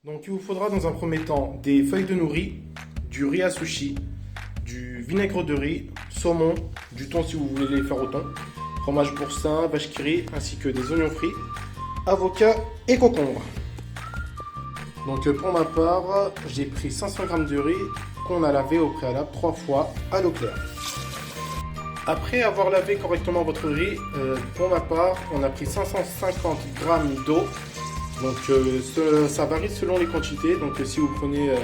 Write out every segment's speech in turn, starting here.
Donc il vous faudra dans un premier temps des feuilles de nourri, du riz à sushi, du vinaigre de riz, saumon, du thon si vous voulez les faire au thon, fromage boursin, vache qui rit, ainsi que des oignons frits, avocat et concombre. Donc pour ma part, j'ai pris 500 g de riz qu'on a lavé au préalable 3 fois à l'eau claire. Après avoir lavé correctement votre riz, pour ma part, on a pris 550 g d'eau. Donc ça varie selon les quantités. Donc si vous prenez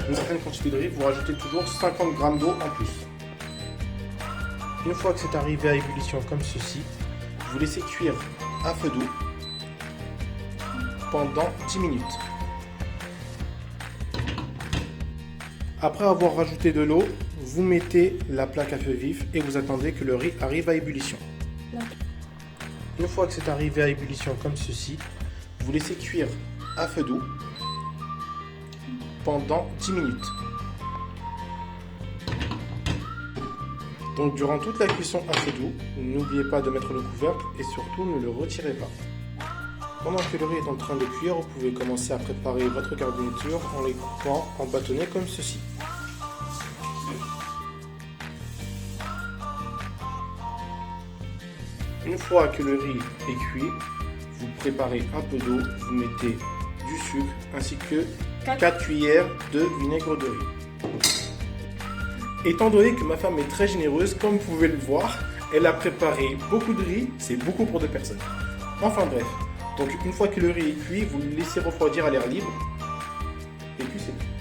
une certaine quantité de riz, vous rajoutez toujours 50 g d'eau en plus. Une fois que c'est arrivé à ébullition comme ceci, vous laissez cuire à feu doux pendant 10 minutes. Après avoir rajouté de l'eau, vous mettez la plaque à feu vif et vous attendez que le riz arrive à ébullition. Une fois que c'est arrivé à ébullition comme ceci, vous laissez cuire à feu doux pendant 10 minutes. Donc durant toute la cuisson à feu doux, n'oubliez pas de mettre le couvercle et surtout ne le retirez pas. Pendant que le riz est en train de cuire, vous pouvez commencer à préparer votre garniture en les coupant en bâtonnets comme ceci. Une fois que le riz est cuit, vous préparez un peu d'eau, vous mettez du sucre ainsi que 4 cuillères de vinaigre de riz. Étant donné que ma femme est très généreuse, comme vous pouvez le voir, elle a préparé beaucoup de riz, c'est beaucoup pour 2 personnes. Enfin bref, donc une fois que le riz est cuit, vous le laissez refroidir à l'air libre et puis c'est tout.